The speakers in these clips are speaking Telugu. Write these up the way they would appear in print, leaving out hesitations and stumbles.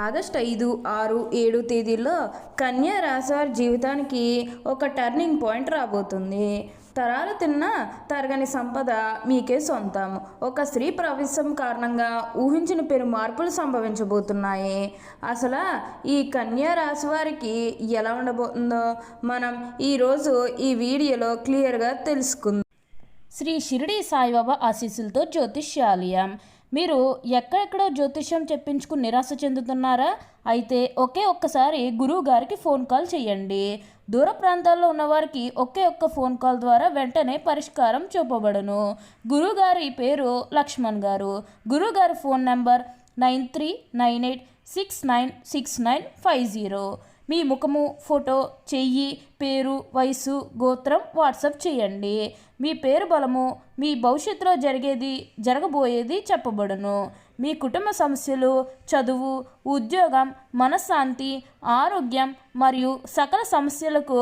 ఆగస్టు 5, 6, 7 తేదీల్లో కన్యా రాశి వారి జీవితానికి ఒక టర్నింగ్ పాయింట్ రాబోతుంది. తరాలు తిన్న తరగని సంపద మీకే సొంతం. ఒక స్త్రీ ప్రవేశం కారణంగా ఊహించిన పెను మార్పులు సంభవించబోతున్నాయి. అసలు ఈ కన్యా రాశి వారికి ఎలా ఉండబోతుందో మనం ఈరోజు ఈ వీడియోలో క్లియర్గా తెలుసుకుందాం. శ్రీ షిరిడి సాయిబాబా ఆశీస్సులతో జ్యోతిష్యాలయం. మీరు ఎక్కడెక్కడో జ్యోతిష్యం చెప్పించుకుని నిరాశ చెందుతున్నారా? అయితే ఒక్కసారి గురువు గారికి ఫోన్ కాల్ చేయండి. దూర ప్రాంతాల్లో ఉన్నవారికి ఒక్క ఫోన్ కాల్ ద్వారా వెంటనే పరిష్కారం చూపబడును. గురువుగారి పేరు లక్ష్మణ్ గారు. గురువుగారి ఫోన్ నెంబర్ 9398696950. మీ ముఖము, ఫోటో, చెయ్యి, పేరు, వయసు, గోత్రం వాట్సాప్ చేయండి. మీ పేరు బలము, మీ భవిష్యత్తులో జరగబోయేది చెప్పబడును. మీ కుటుంబ సమస్యలు, చదువు, ఉద్యోగం, మనశ్శాంతి, ఆరోగ్యం మరియు సకల సమస్యలకు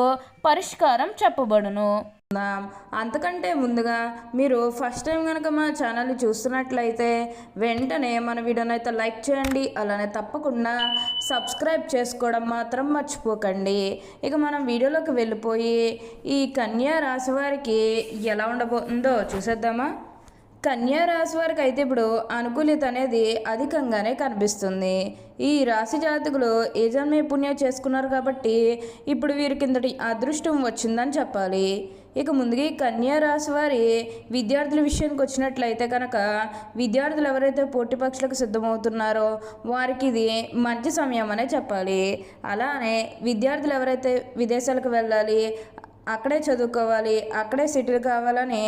పరిష్కారం చెప్పబడును. అంతకంటే ముందుగా మీరు ఫస్ట్ టైం కనుక మా ఛానల్ని చూస్తున్నట్లయితే వెంటనే మన వీడియోని అయితే లైక్ చేయండి. అలానే తప్పకుండా సబ్స్క్రైబ్ చేసుకోవడం మాత్రం మర్చిపోకండి. ఇక మనం వీడియోలోకి వెళ్ళిపోయి ఈ కన్యా రాశి వారికి ఎలా ఉండబోతుందో చూసేద్దామా. కన్యా రాశి వారికి అయితే ఇప్పుడు అనుకూలిత అనేది అధికంగానే కనిపిస్తుంది. ఈ రాశి జాతకులు ఏ జన్మే పుణ్యం చేసుకున్నారు కాబట్టి ఇప్పుడు వీరి కిందటి అదృష్టం వచ్చిందని చెప్పాలి. ఇక ముందుగా ఈ కన్యా రాశి వారి విద్యార్థుల విషయానికి వచ్చినట్లయితే కనుక విద్యార్థులు ఎవరైతే పోటీ పరీక్షలకు సిద్ధమవుతున్నారో వారికి ఇది మంచి సమయం అనే చెప్పాలి. అలానే విద్యార్థులు ఎవరైతే విదేశాలకు వెళ్ళాలి, అక్కడే చదువుకోవాలి, అక్కడే సెటిల్ కావాలని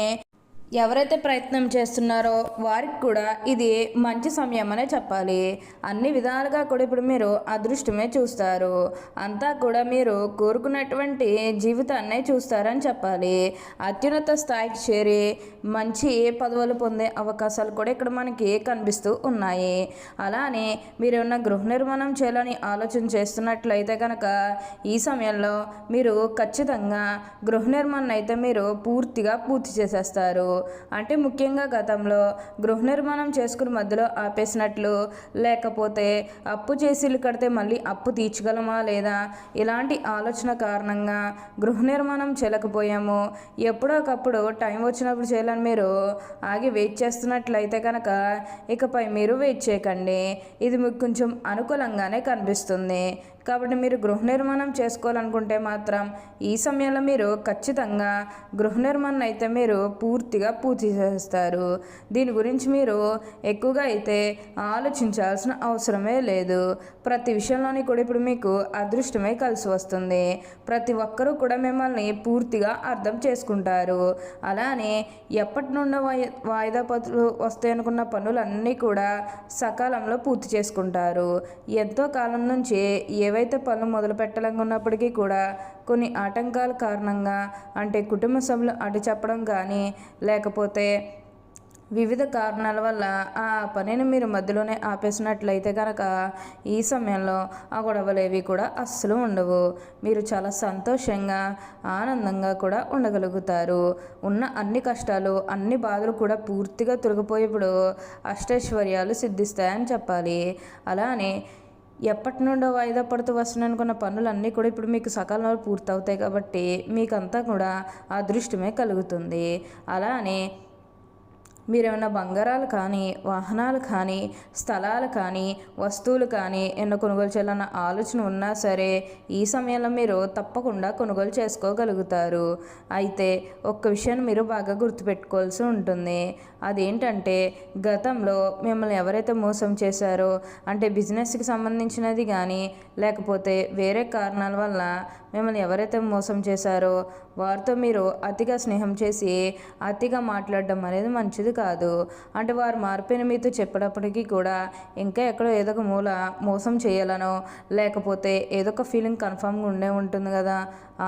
ఎవరైతే ప్రయత్నం చేస్తున్నారో వారికి కూడా ఇది మంచి సమయం అనే చెప్పాలి. అన్ని విధాలుగా కూడా ఇప్పుడు మీరు అదృష్టమే చూస్తారు. అంతా కూడా మీరు కోరుకున్నటువంటి జీవితాన్నే చూస్తారని చెప్పాలి. అత్యున్నత స్థాయికి చేరి మంచి పదవులు పొందే అవకాశాలు కూడా ఇక్కడ మనకి కనిపిస్తూ ఉన్నాయి. అలానే మీరు ఏమన్నా గృహ నిర్మాణం చేయాలని ఆలోచన చేస్తున్నట్లయితే కనుక ఈ సమయంలో మీరు ఖచ్చితంగా గృహ నిర్మాణం అయితే మీరు పూర్తిగా పూర్తి చేసేస్తారు. అంటే ముఖ్యంగా గతంలో గృహ నిర్మాణం చేసుకుని మధ్యలో ఆపేసినట్లు, లేకపోతే అప్పు చేసి ఇల్లు కడితే మళ్ళీ అప్పు తీర్చగలమా లేదా ఇలాంటి ఆలోచన కారణంగా గృహ నిర్మాణం చేయలేకపోయాము, ఎప్పుడో ఒకప్పుడు టైం వచ్చినప్పుడు చేయాలని మీరు ఆగి వెయిట్ చేస్తున్నట్లయితే కనుక ఇకపై మీరు వెయిట్ చేయకండి. ఇది మీకు కొంచెం అనుకూలంగానే కనిపిస్తుంది. కాబట్టి మీరు గృహ నిర్మాణం చేసుకోవాలనుకుంటే మాత్రం ఈ సమయంలో మీరు ఖచ్చితంగా గృహ నిర్మాణం అయితే మీరు పూర్తిగా పూర్తి చేస్తారు. దీని గురించి మీరు ఎక్కువగా అయితే ఆలోచించాల్సిన అవసరమే లేదు. ప్రతి విషయంలోని కూడా ఇప్పుడు మీకు అదృష్టమే కలిసి వస్తుంది. ప్రతి ఒక్కరూ కూడా మిమ్మల్ని పూర్తిగా అర్థం చేసుకుంటారు. అలానే ఎప్పటి నుండో వాయిదా పనులు వస్తాయనుకున్న పనులన్నీ కూడా సకాలంలో పూర్తి చేసుకుంటారు. ఎంతో కాలం నుంచి ఏవైతే పనులు మొదలు పెట్టాలనుకున్నప్పటికీ కూడా కొన్ని ఆటంకాల కారణంగా, అంటే కుటుంబ సభ్యులు అడ్డు చెప్పడం కానీ లేకపోతే వివిధ కారణాల వల్ల ఆ పనిని మీరు మధ్యలోనే ఆపేసినట్లయితే కనుక ఈ సమయంలో ఆ గొడవలేవి కూడా అస్సలు ఉండవు. మీరు చాలా సంతోషంగా ఆనందంగా కూడా ఉండగలుగుతారు. ఉన్న అన్ని కష్టాలు, అన్ని బాధలు కూడా పూర్తిగా తొలగిపోయేప్పుడు అష్టైశ్వర్యాలు సిద్ధిస్తాయని చెప్పాలి. అలానే ఎప్పటి నుండో వాయిదా పడుతూ వస్తున్ననుకున్న పనులన్నీ కూడా ఇప్పుడు మీకు సకాలంలో పూర్తవుతాయి కాబట్టి మీకంతా కూడా అదృష్టమే కలుగుతుంది. అలానే మీరేమన్నా బంగారాలు కానీ, వాహనాలు కానీ, స్థలాలు కానీ, వస్తువులు కానీ ఎన్నో కొనుగోలు చేయాలన్న ఆలోచన ఉన్నా సరే ఈ సమయంలో మీరు తప్పకుండా కొనుగోలు చేసుకోగలుగుతారు. అయితే ఒక్క విషయాన్ని మీరు బాగా గుర్తుపెట్టుకోవాల్సి ఉంటుంది. అదేంటంటే గతంలో మిమ్మల్ని ఎవరైతే మోసం చేశారో, అంటే బిజినెస్కి సంబంధించినది కానీ లేకపోతే వేరే కారణాల వల్ల మిమ్మల్ని ఎవరైతే మోసం చేశారో వారితో మీరు అతిగా స్నేహం చేసి అతిగా మాట్లాడడం అనేది మంచిది కాదు. అంటే వారు మారిపోయిన మీతో చెప్పినప్పటికీ కూడా ఇంకా ఎక్కడో ఏదో ఒక మూల మోసం చేయాలనో లేకపోతే ఏదో ఒక ఫీలింగ్ కన్ఫామ్గా ఉండే ఉంటుంది కదా,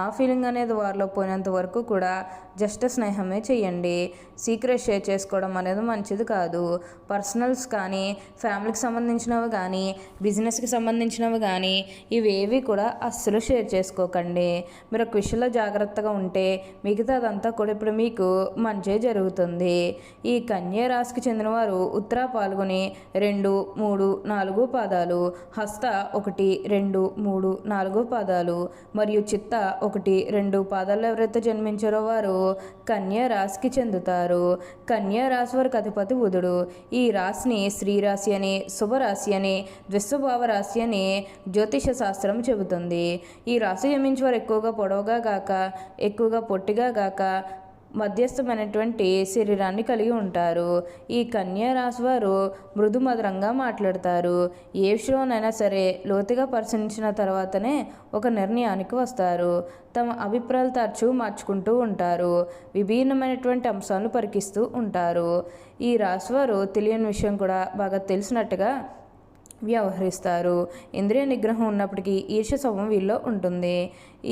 ఆ ఫీలింగ్ అనేది వారిలో పోయినంత వరకు కూడా జస్ట్ స్నేహమే చేయండి. సీక్రెట్ షేర్ చేసుకోవడం అనేది మంచిది కాదు. పర్సనల్స్ కానీ, ఫ్యామిలీకి సంబంధించినవి కానీ, బిజినెస్కి సంబంధించినవి కానీ ఇవేవి కూడా అస్సలు షేర్ చేసుకోకండి. మర్చిపోకండి. మీరు ఒక విషయంలో జాగ్రత్తగా ఉంటే మిగతాదంతా కూడా ఇప్పుడు మీకు మంచే జరుగుతుంది. ఈ కన్యా రాశికి చెందిన వారు ఉత్తర పాల్గొని 2, 3, 4 పాదాలు, హస్త 1, 2, 3, 4 పాదాలు మరియు చిత్త 1, 2 పాదాల్లో ఎవరైతే జన్మించారో వారు కన్యా రాశికి చెందుతారు. కన్యా రాశి వారికి అధిపతి బుధుడు. ఈ రాశిని స్త్రీ రాశి అని, శుభరాశి అని, ద్విస్వభావ రాశి అని జ్యోతిష శాస్త్రం చెబుతుంది. ఈ రాశి జన్మించే వారు ఎక్కువగా పొడవుగా గాక, ఎక్కువగా పొట్టిగా గాక మధ్యస్థమైనటువంటి శరీరాన్ని కలిగి ఉంటారు. ఈ కన్యా రాశి వారు మృదు మధురంగా మాట్లాడతారు. ఏ విషయంలోనైనా సరే లోతుగా పరిశీలించిన తర్వాతనే ఒక నిర్ణయానికి వస్తారు. తమ అభిప్రాయాలు తరచూ మార్చుకుంటూ ఉంటారు. విభిన్నమైనటువంటి అంశాలను పరికిస్తూ ఉంటారు. ఈ రాశి వారు తెలియని విషయం కూడా బాగా తెలిసినట్టుగా వ్యవహరిస్తారు. ఇంద్రియ నిగ్రహం ఉన్నప్పటికీ ఈర్ష్య స్వభావం వీళ్ళలో ఉంటుంది.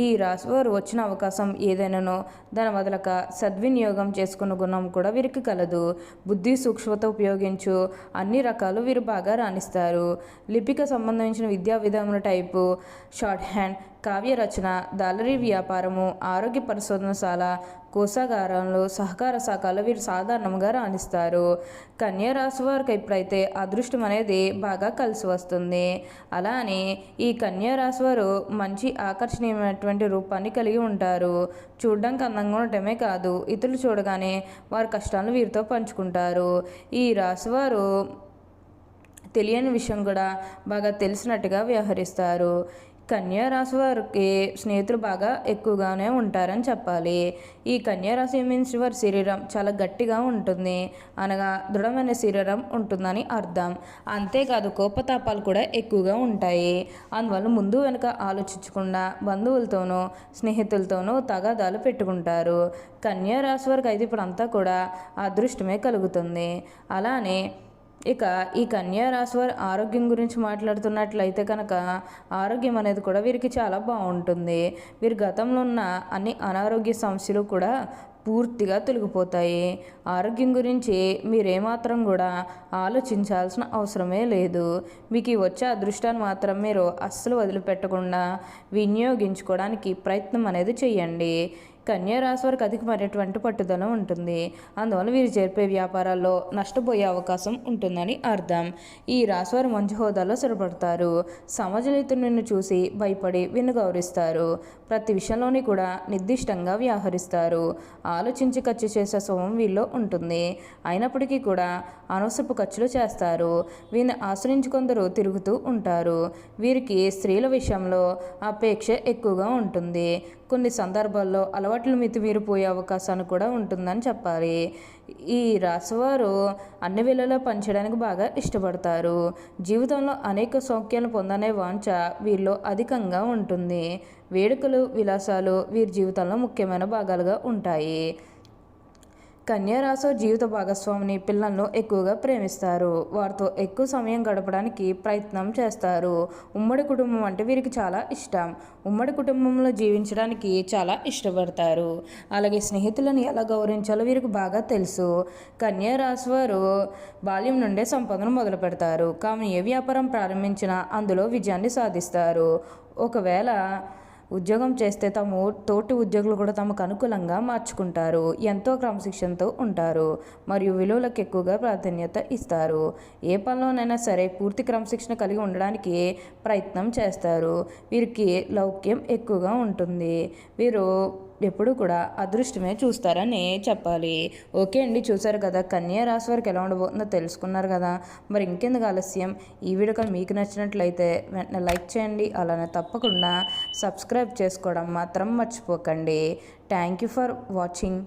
ఈ రాశివారు వచ్చిన అవకాశం ఏదైనానో దాని వదలక సద్వినియోగం చేసుకున్న గుణం కూడా వీరికి కలదు. బుద్ధి సూక్ష్మత ఉపయోగించు అన్ని రకాలు వీరు బాగా రాణిస్తారు. లిపిక సంబంధించిన విద్యా విధానముల టైపు, షార్ట్ హ్యాండ్, కావ్య రచన, దాలరీ వ్యాపారము, ఆరోగ్య పరిశోధనశాల, కోశాగారంలో, సహకార శాఖలో వీరు సాధారణంగా రాణిస్తారు. కన్యా రాశి వారికి ఎప్పుడైతే అదృష్టం అనేది బాగా కలిసి వస్తుంది. అలానే ఈ కన్యా రాశి వారు మంచి ఆకర్షణీయమైనటువంటి రూపాన్ని కలిగి ఉంటారు. చూడడానికి అందంగా ఉండటమే కాదు, ఇతరులు చూడగానే వారి కష్టాలను వీరితో పంచుకుంటారు. ఈ రాశివారు తెలియని విషయం కూడా బాగా తెలిసినట్టుగా వ్యవహరిస్తారు. కన్యా రాశి వారికి స్నేహితులు బాగా ఎక్కువగానే ఉంటారని చెప్పాలి. ఈ కన్యా రాశి మీన్స్ వారి శరీరం చాలా గట్టిగా ఉంటుంది, అనగా దృఢమైన శరీరం ఉంటుందని అర్థం. అంతేకాదు కోపతాపాలు కూడా ఎక్కువగా ఉంటాయి. అందువల్ల ముందు వెనుక ఆలోచించకుండా బంధువులతోనూ స్నేహితులతోనూ తగాదాలు పెట్టుకుంటారు. కన్యా రాశి వారికి అయితే ఇప్పుడు అంతా కూడా అదృష్టమే కలుగుతుంది. అలానే ఇక ఈ కన్యా రాశి వారి ఆరోగ్యం గురించి మాట్లాడుతున్నట్లయితే కనుక ఆరోగ్యం అనేది కూడా వీరికి చాలా బాగుంటుంది. వీరి గతంలో ఉన్న అన్ని అనారోగ్య సమస్యలు కూడా పూర్తిగా తొలగిపోతాయి. ఆరోగ్యం గురించి మీరేమాత్రం కూడా ఆలోచించాల్సిన అవసరమే లేదు. మీకు వచ్చే అదృష్టాన్ని మాత్రం మీరు అస్సలు వదిలిపెట్టకుండా వినియోగించుకోవడానికి ప్రయత్నం అనేది చేయండి. కన్యా రాశి వారికి అధికమైనటువంటి పట్టుదల ఉంటుంది. అందువల్ల వీరు జరిపే వ్యాపారాల్లో నష్టపోయే అవకాశం ఉంటుందని అర్థం. ఈ రాశి వారు మంచి హోదాలో స్థిరపడతారు. సమాజంలో ఇతరులను చూసి భయపడి వీరిని గౌరవిస్తారు. ప్రతి విషయంలోని కూడా నిర్దిష్టంగా వ్యవహరిస్తారు. ఆలోచించి ఖర్చు చేసే స్వభావం వీళ్ళలో ఉంటుంది. అయినప్పటికీ కూడా అనవసరపు ఖర్చులు చేస్తారు. వీరిని ఆశ్రయించి కొందరు తిరుగుతూ ఉంటారు. వీరికి స్త్రీల విషయంలో అపేక్ష ఎక్కువగా ఉంటుంది. కొన్ని సందర్భాల్లో అలవాట్లు మితిమీరిపోయే అవకాశాన్ని కూడా ఉంటుందని చెప్పాలి. ఈ రాశివారు అన్ని వేళల్లో పనిచేయడానికి బాగా ఇష్టపడతారు. జీవితంలో అనేక సౌఖ్యాలను పొందనే వాంఛ వీరిలో అధికంగా ఉంటుంది. వేడుకలు, విలాసాలు వీరి జీవితంలో ముఖ్యమైన భాగాలుగా ఉంటాయి. కన్యా రాశి జీవిత భాగస్వామిని, పిల్లలను ఎక్కువగా ప్రేమిస్తారు. వారితో ఎక్కువ సమయం గడపడానికి ప్రయత్నం చేస్తారు. ఉమ్మడి కుటుంబం అంటే వీరికి చాలా ఇష్టం. ఉమ్మడి కుటుంబంలో జీవించడానికి చాలా ఇష్టపడతారు. అలాగే స్నేహితులను ఎలా గౌరవించాలో వీరికి బాగా తెలుసు. కన్యా రాశి వారు బాల్యం నుండే సంపదను మొదలు పెడతారు. కావున ఏ వ్యాపారం ప్రారంభించినా అందులో విజయాన్ని సాధిస్తారు. ఒకవేళ ఉద్యోగం చేస్తే తోటి ఉద్యోగులు కూడా తమకు అనుకూలంగా మార్చుకుంటారు. ఎంతో క్రమశిక్షణతో ఉంటారు మరియు విలువలకు ఎక్కువగా ప్రాధాన్యత ఇస్తారు. ఏ పనిలోనైనా సరే పూర్తి క్రమశిక్షణ కలిగి ఉండడానికి ప్రయత్నం చేస్తారు. వీరికి లౌక్యం ఎక్కువగా ఉంటుంది. వీరు ఎప్పుడు కూడా అదృష్టమే చూస్తారని చెప్పాలి. ఓకే అండి, చూసారు కదా కన్యా రాశి వారికి ఎలా ఉండబోతుందో తెలుసుకున్నారు కదా. మరి ఇంకెందుకు ఆలస్యం, ఈ వీడియో కానీ మీకు నచ్చినట్లయితే వెంటనే లైక్ చేయండి. అలానే తప్పకుండా సబ్స్క్రైబ్ చేసుకోవడం మాత్రం మర్చిపోకండి. Thank you for watching.